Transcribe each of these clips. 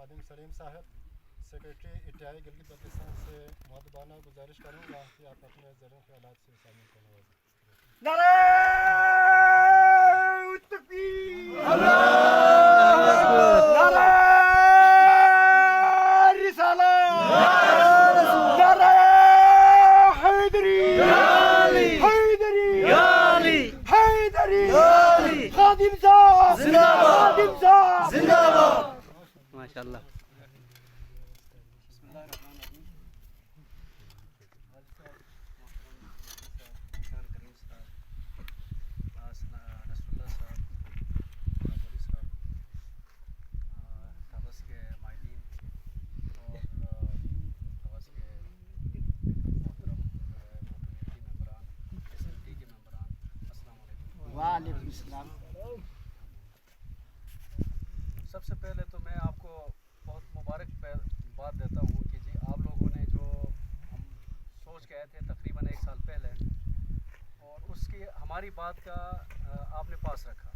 خادم سلیم صاحب سیکرٹری اٹائی گلگت بلتستان سے مؤدبانہ گزارش کروں گا کہ آپ اپنے زرعی خیالات سے شامل کو نوازیں. نعرہ تکبیر، نعرہ رسالت، نعرہ حیدری، حیدری، حیدری، خادم صاحب خادم صاحب زندہ باد. ماشاء اللہ. وعلیکم السلام. سب سے پہلے تو میں آپ کو بہت مبارک بات دیتا ہوں کہ جی آپ لوگوں نے جو ہم سوچ کے آئے تھے تقریباً 1 سال پہلے اور اس کی ہماری بات کا آپ نے پاس رکھا،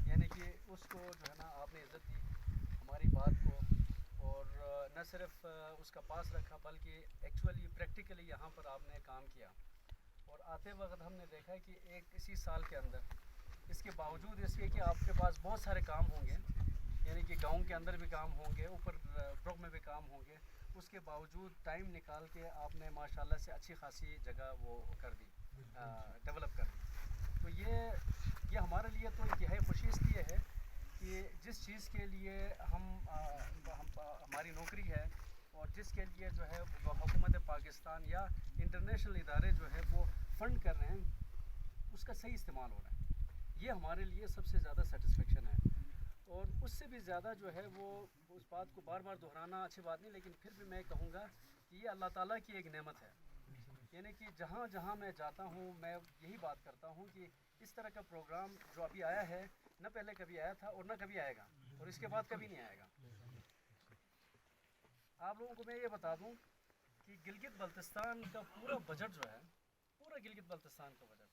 یعنی کہ اس کو جو ہے نا آپ نے عزت دی ہماری بات کو، اور نہ صرف اس کا پاس رکھا بلکہ ایکچولی پریکٹیکلی یہاں پر آپ نے کام کیا. اور آتے وقت ہم نے دیکھا کہ اسی سال کے اندر اس کے باوجود اس کے کہ آپ کے پاس بہت سارے کام ہوں گے، یعنی کہ گاؤں کے اندر بھی کام ہوں گے، اوپر برگ میں بھی کام ہوں گے، اس کے باوجود ٹائم نکال کے آپ نے ماشاءاللہ سے اچھی خاصی جگہ وہ کر دی، ڈیولپ کر دی. تو یہ ہمارے لیے تو انتہائی خوشی اس لیے ہے کہ جس چیز کے لیے ہماری نوکری ہے اور جس کے لیے جو ہے حکومت پاکستان یا انٹرنیشنل ادارے جو ہے وہ فنڈ کر رہے ہیں، اس کا صحیح استعمال ہو رہا ہے، یہ ہمارے لیے سب سے زیادہ سیٹسفیکشن ہے. اور اس سے بھی زیادہ جو ہے وہ اس بات کو بار بار دہرانا اچھی بات نہیں، لیکن پھر بھی میں کہوں گا کہ یہ اللہ تعالیٰ کی ایک نعمت ہے. یعنی کہ جہاں جہاں میں جاتا ہوں میں یہی بات کرتا ہوں کہ اس طرح کا پروگرام جو ابھی آیا ہے نہ پہلے کبھی آیا تھا اور نہ کبھی آئے گا اور اس کے بعد کبھی نہیں آئے گا. آپ لوگوں کو میں یہ بتا دوں کہ گلگت بلتستان کا پورا بجٹ جو ہے، پورا گلگت بلتستان کا بجٹ،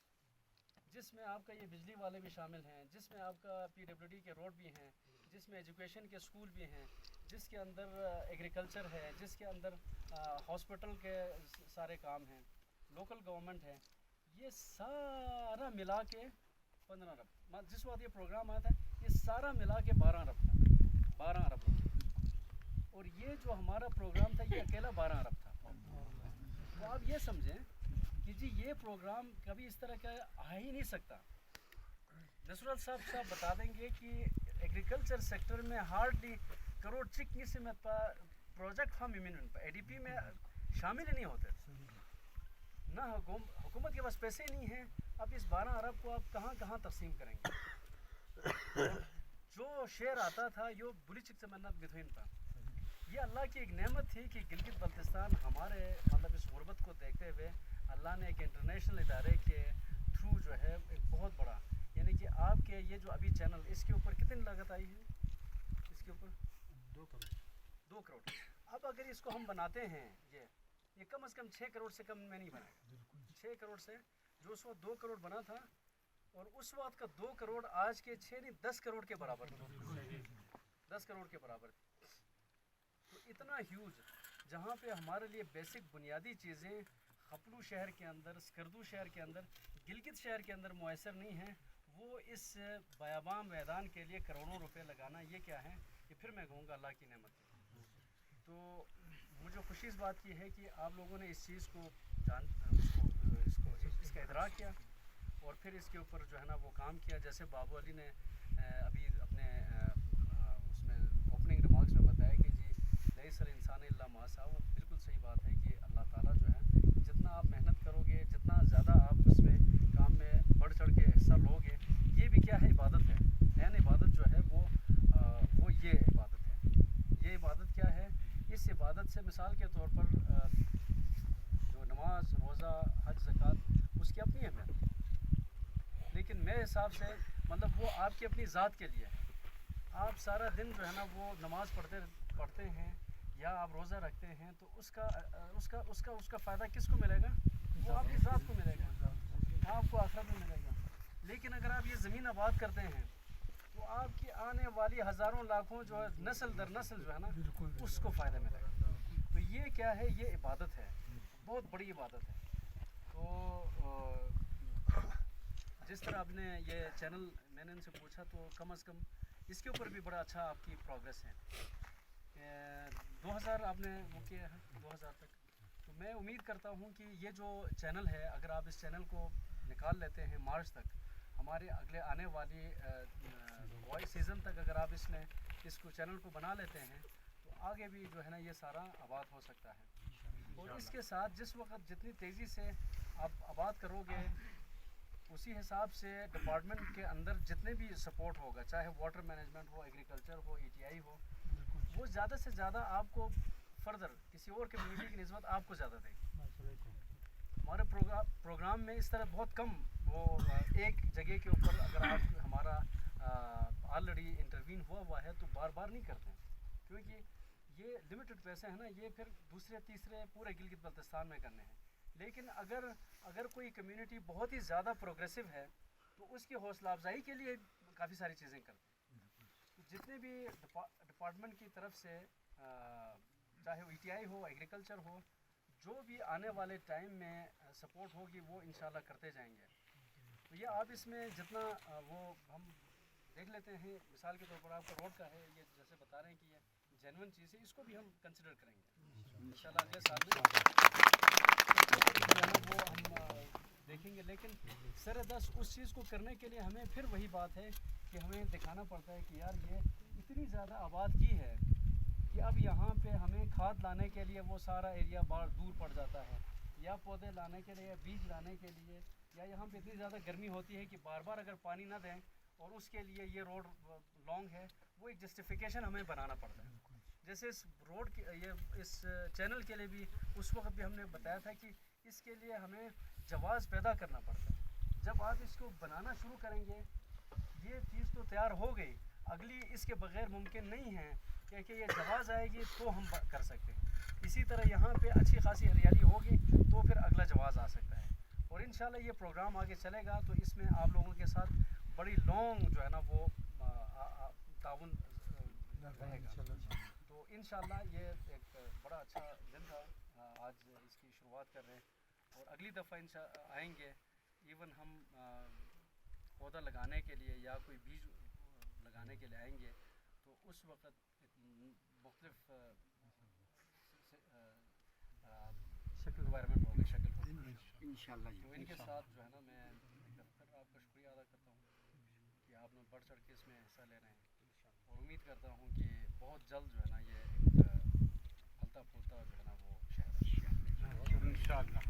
جس میں آپ کا یہ بجلی والے بھی شامل ہیں، جس میں آپ کا PWD کے روڈ بھی ہیں، جس میں ایجوکیشن کے اسکول بھی ہیں، جس کے اندر ایگریکلچر ہے، جس کے اندر ہاسپٹل کے سارے کام ہیں، لوکل گورنمنٹ ہے، یہ سارا ملا کے 15 ارب، جس وقت یہ پروگرام آیا تھا یہ سارا ملا کے 12 ارب تھا، 12 ارب. اور یہ جو ہمارا پروگرام تھا یہ اکیلا 12 ارب تھا. تو آپ یہ سمجھیں کہ جی یہ پروگرام کبھی اس طرح کا آ ہی نہیں سکتا. نصرت صاحب بتا دیں گے کہ ایگریکلچر سیکٹر میں ہارڈلی کروڑ چکنی سے میں پروجیکٹ ہم ADP میں شامل ہی نہیں ہوتے، نہ حکومت کے پاس پیسے نہیں ہیں. اب اس 12 ارب کو آپ کہاں تقسیم کریں گے؟ جو شعر آتا تھا یہ بلی چک سے منت بدھوین تھا. یہ اللہ کی ایک نعمت تھی کہ گلگت بلتستان ہمارے مطلب اس غربت کو دیکھتے ہوئے اللہ نے ایک انٹرنیشنل ادارے کے تھرو جو ہے ایک بہت بڑا، یعنی کہ آپ کے یہ جو ابھی چینل اس کے اوپر کتنی لاگت آئی ہے؟ اس کے اوپر 2 کروڑ. اب اگر اس کو ہم بناتے ہیں یہ کم از کم 6 کروڑ سے کم میں نہیں بنائے گا. 6 کروڑ سے جو اس وقت 2 کروڑ بنا تھا اور اس وقت کا 2 کروڑ آج کے 6 نہیں 10 کروڑ کے برابر تھا، 10 کروڑ کے برابر تھی. تو اتنا ہیوج، جہاں پہ ہمارے لیے بیسک بنیادی چیزیں خپلو شہر کے اندر، سکردو شہر کے اندر، گلگت شہر کے اندر میسر نہیں ہیں، وہ اس بیاباں میدان کے لیے کروڑوں روپے لگانا یہ کیا ہے؟ یہ پھر میں کہوں گا اللہ کی نعمت ہے. تو مجھے خوشی اس بات کی ہے کہ آپ لوگوں نے اس چیز کو اس کا ادراک کیا اور پھر اس کے اوپر جو ہے نا وہ کام کیا. جیسے بابو علی نے ابھی اپنے اس میں اوپننگ ریمارکس میں بتایا کہ جی لیس الانسان الا ما سعی، وہ بالکل صحیح بات ہے کہ اللہ تعالیٰ جو ہے جتنا آپ محنت کرو گے، جتنا زیادہ آپ اس میں کام میں بڑھ چڑھ کے حصہ لو گے، یہ بھی کیا ہے؟ عبادت ہے. این عبادت جو ہے وہ یہ عبادت ہے. یہ عبادت کیا ہے؟ اس عبادت سے مثال کے طور پر جو نماز، روزہ، حج، زکوٰۃ، اس کی اپنی اہمیت، لیکن میرے حساب سے مطلب وہ آپ کی اپنی ذات کے لیے ہے. آپ سارا دن جو ہے نا وہ نماز پڑھتے ہیں یا آپ روزہ رکھتے ہیں تو اس کا فائدہ کس کو ملے گا؟ وہ آپ کی ذات کو ملے گا، آپ کو آخرت میں ملے گا. لیکن اگر آپ یہ زمین آباد کرتے ہیں تو آپ کی آنے والی ہزاروں لاکھوں جو ہے نسل در نسل جو ہے نا اس کو فائدہ ملے گا. تو یہ کیا ہے, یہ عبادت ہے, بہت بڑی عبادت ہے. تو جس طرح آپ نے یہ چینل میں نے ان سے پوچھا تو کم از کم اس کے اوپر بھی بڑا اچھا آپ کی پروگریس ہے. 2000 آپ نے وہ کیا ہے 2000 تک. تو میں امید کرتا ہوں کہ یہ جو چینل ہے اگر آپ اس چینل کو نکال لیتے ہیں مارچ تک, ہمارے اگلے آنے والی وائس سیزن تک اگر آپ اس کو چینل کو بنا لیتے ہیں تو آگے بھی جو ہے نا یہ سارا آباد ہو سکتا ہے. اور اس کے ساتھ جس وقت جتنی تیزی سے آپ آباد کرو گے اسی حساب سے ڈپارٹمنٹ کے اندر جتنے بھی سپورٹ ہوگا, چاہے واٹر مینجمنٹ ہو, ایگریکلچر ہو, ETI ہو, وہ زیادہ سے زیادہ آپ کو فردر کسی اور کمیونٹی کی نسبت آپ کو زیادہ دے گی. ہمارے پروگرام میں اس طرح بہت کم وہ ایک جگہ کے اوپر اگر آپ ہمارا آلریڈی انٹروین ہوا ہے تو بار بار نہیں کرتے ہیں, کیونکہ یہ لمیٹڈ پیسے ہیں نا, یہ پھر دوسرے تیسرے پورے گلگت بلتستان میں کرنے ہیں. لیکن اگر کوئی کمیونٹی بہت ہی زیادہ پروگریسو ہے تو اس کی حوصلہ افزائی کے لیے کافی ساری چیزیں کرتے ہیں. تو جتنے بھی ڈپارٹمنٹ کی طرف سے چاہے ETI ہو, ایگریکلچر ہو, جو بھی آنے والے ٹائم میں سپورٹ ہوگی وہ انشاءاللہ کرتے جائیں گے. تو یہ آپ اس میں جتنا وہ ہم دیکھ لیتے ہیں, مثال کے طور پر آپ کا روڈ کا ہے, یہ جیسے بتا رہے ہیں کہ یہ جینون چیز ہے, اس کو بھی ہم کنسیڈر کریں گے انشاءاللہ اگلے سال میں وہ ہم دیکھیں گے. لیکن سر دس اس چیز کو کرنے کے لیے ہمیں پھر وہی بات ہے کہ ہمیں دکھانا پڑتا ہے کہ یار یہ اتنی زیادہ آباد کی ہے کہ اب یہاں پہ ہمیں کھاد لانے کے لیے وہ سارا ایریا بار دور پڑ جاتا ہے, یا پودے لانے کے لیے, یا بیج لانے کے لیے, یا یہاں پہ اتنی زیادہ گرمی ہوتی ہے کہ بار بار اگر پانی نہ دیں اور اس کے لیے یہ روڈ لانگ ہے, وہ ایک جسٹیفیکیشن ہمیں بنانا پڑتا ہے. جیسے اس روڈ کے اس چینل کے لیے بھی اس وقت بھی ہم نے بتایا تھا کہ اس کے لیے ہمیں جواز پیدا کرنا پڑتا ہے. جب آپ اس کو بنانا شروع کریں گے, یہ چیز تو تیار ہو گئی, اگلی اس کے بغیر ممکن نہیں ہے کہ یہ جواز آئے گی تو ہم کر سکتے ہیں. اسی طرح یہاں پہ اچھی خاصی ہریالی ہوگی تو پھر اگلا جواز آ سکتا ہے. اور انشاءاللہ یہ پروگرام آگے چلے گا تو اس میں آپ لوگوں کے ساتھ بڑی لانگ جو ہے نا وہ تعاون رہے گا. تو انشاءاللہ یہ ایک بڑا اچھا دن تھا, آج اس کی شروعات کر رہے ہیں اور اگلی دفعہ آئیں گے. ایون ہم پودا لگانے کے لیے یا کوئی بیج لگانے کے لیے آئیں گے تو اس وقت مختلف شکل انوائرمنٹ ہوگی, شکل ہوگی انشاءاللہ. تو ان کے ساتھ جو ہے نا میں پھر آپ کا شکریہ ادا کرتا ہوں کہ آپ نے بڑھ چڑھ کے اس میں حصہ لے رہے ہیں, اور امید کرتا ہوں کہ بہت جلد جو ہے نا یہ ایک پھلتا پھولتا جو ہے نا وہ شہر انشاءاللہ.